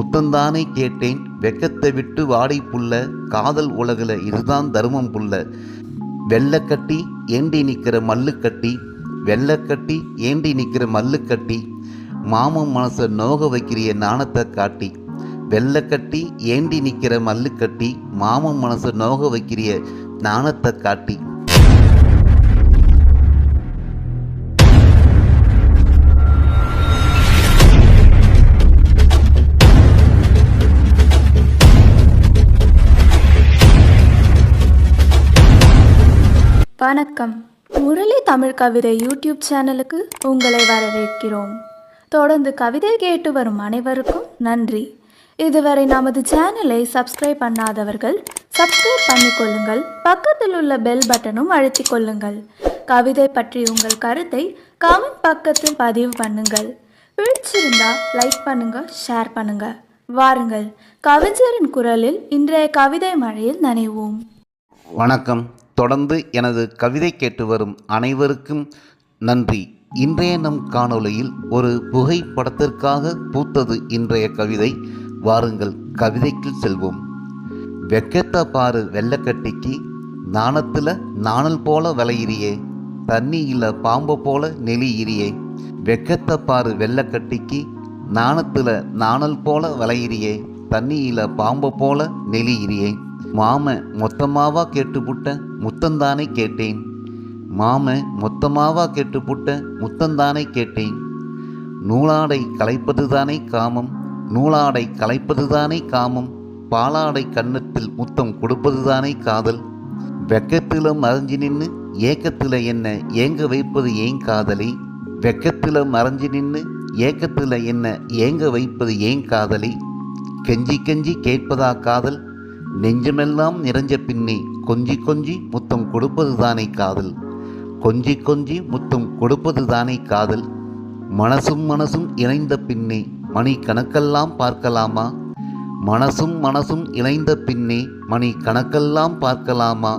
முத்தந்தானே கேட்டேன் வெக்கத்தை விட்டு வாடி புள்ள, காதல் உலகில் இதுதான் தர்மம் புள்ள. வெள்ளக்கட்டி ஏண்டி நிற்கிற மல்லுக்கட்டி, வெள்ளக்கட்டி ஏண்டி நிற்கிற மல்லுக்கட்டி, மாமன் மனசை நோக வைக்கிறிய நாணத்தை காட்டி. வெள்ளக்கட்டி ஏண்டி நிற்கிற மல்லுக்கட்டி, மாமன் மனசை நோக வைக்கிறிய நாணத்தை காட்டி. வணக்கம். முரளி தமிழ் கவிதை யூடியூப் சேனலுக்கு உங்களை வரவேற்கிறோம். தொடர்ந்து கவிதை கேட்டு வரும் அனைவருக்கும் நன்றி. இதுவரை நமது சேனலை சப்ஸ்கிரைப் பண்ணாதவர்கள் சப்ஸ்கிரைப் பண்ணிக்கொள்ளுங்கள். பக்கத்தில் உள்ள பெல் பட்டனும் அழுத்திக் கொள்ளுங்கள். கவிதை பற்றி உங்கள் கருத்தை கமெண்ட் பக்கத்தில் பதிவு பண்ணுங்கள். பிடிச்சிருந்தா லைக் பண்ணுங்க, ஷேர் பண்ணுங்க. வாருங்கள், கவிஞரின் குரலில் இன்றைய கவிதை மழையில் நனைவோம். வணக்கம். தொடர்ந்து எனது கவிதை கேட்டு வரும் அனைவருக்கும் நன்றி. இன்றைய நம் காணொளியில் ஒரு புகைப்படத்திற்காக பூத்தது இன்றைய கவிதை. வாருங்கள், கவிதைக்கு செல்வோம். வெக்கத்தை பாரு வெள்ளக்கட்டிக்கு, நாணத்தில் நாணல் போல விளையிறியே, தண்ணியில் பாம்பை போல நெளியிறியே. வெக்கத்தை பாரு வெள்ளக்கட்டிக்கு, நாணத்தில் நாணல் போல விளையிறியே, தண்ணியில் பாம்பை போல நெளியிறியே. மாம மொத்தமாவா கேட்டுப்புட்ட முத்தந்தானே கேட்டேன், மாம மொத்தமாவா கேட்டுப்புட்ட முத்தந்தானே கேட்டேன். நூலாடை களைப்பதுதானே காமம், நூலாடை களைப்பதுதானே காமம், பாலாடை கன்னத்தில் முத்தம் கொடுப்பதுதானே காதல். வெக்கத்தில் மறைஞ்சி நின்று ஏக்கத்தில் என்ன ஏங்க வைப்பது ஏன் காதலி, வெக்கத்தில் மறைஞ்சி நின்று ஏக்கத்தில் என்ன ஏங்க வைப்பது ஏன் காதலி. கெஞ்சி கெஞ்சி கேட்பதா காதல், நெஞ்சமெல்லாம் நிறைஞ்ச பின்னே கொஞ்சி கொஞ்சி முத்தம் கொடுப்பது தானே காதல், கொஞ்சி கொஞ்சி முத்தம் கொடுப்பது தானே காதல். மனசும் மனசும் இணைந்த பின்னே மணி கணக்கெல்லாம் பார்க்கலாமா, மனசும் மனசும் இணைந்த பின்னே மணி கணக்கெல்லாம் பார்க்கலாமா.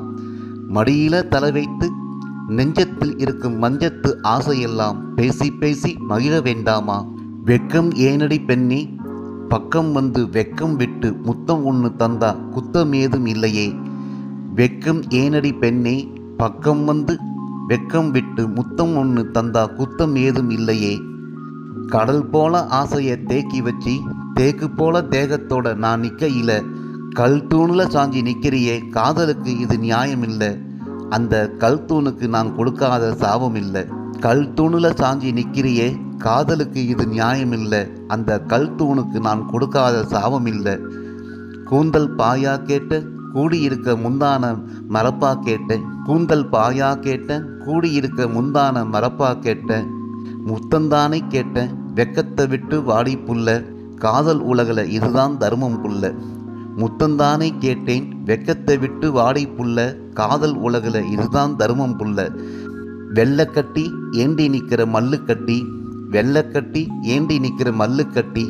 மடியில தலை வைத்து நெஞ்சத்தில் இருக்கும் மஞ்சத்து ஆசையெல்லாம் பேசி பேசி மகிழ வேண்டாமா. வெக்கம் ஏனடி பெண்ணே, பக்கம் வந்து வெக்கம் விட்டு முத்தம் ஒன்று தந்தா குத்தம் ஏதும் இல்லையே. வெக்கம் ஏனடி பெண்ணே, பக்கம் வந்து வெக்கம் விட்டு முத்தம் ஒன்று தந்தா குத்தம் ஏதும் இல்லையே. கடல் போல ஆசையை தேக்கி வச்சு தேக்கு போல தேகத்தோட நான் நிற்கையில, கல் தூணில் சாஞ்சி நிற்கிறியே, காதலுக்கு இது நியாயம் இல்லை. அந்த கல் தூணுக்கு நான் கொடுக்காத சாபம் இல்லை. கல் தூணில் சாஞ்சி நிற்கிறியே, காதலுக்கு இது நியாயம் இல்லை. அந்த கல் தூணுக்கு நான் கொடுக்காத சாபம் இல்லை. கூந்தல் பாயா கேட்ட கூடியிருக்க முந்தான மரப்பா கேட்டேன், கூந்தல் பாயா கேட்டேன் கூடியிருக்க முந்தான மரப்பா கேட்டேன். முத்தந்தானே கேட்டேன் வெக்கத்தை விட்டு வாடி புள்ள, காதல் உலகில் இதுதான் தர்மம் புள்ள. முத்தந்தானே கேட்டேன் வெக்கத்தை விட்டு வாடி புள்ள, காதல் உலகில் இதுதான் தர்மம் புள்ள. வெள்ளக்கட்டி ஏண்டி நிற்கிற மல்லுக்கட்டி, வெள்ளக்கட்டி ஏண்டி நிற்கிற மல்லுக்கட்டி,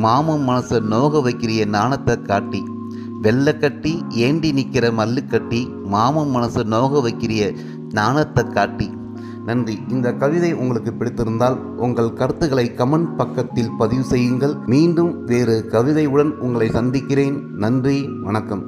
மாமன் மனசை நோக வைக்கிறிய நாணத்தை காட்டி. வெள்ளக்கட்டி ஏண்டி நிற்கிற மல்லுக்கட்டி, மாமன் மனசை நோக வைக்கிறிய நாணத்தை காட்டி. நன்றி. இந்த கவிதை உங்களுக்கு பிடித்திருந்தால் உங்கள் கருத்துக்களை கமெண்ட் பக்கத்தில் பதிவு செய்யுங்கள். மீண்டும் வேறு கவிதையுடன் உங்களை சந்திக்கிறேன். நன்றி, வணக்கம்.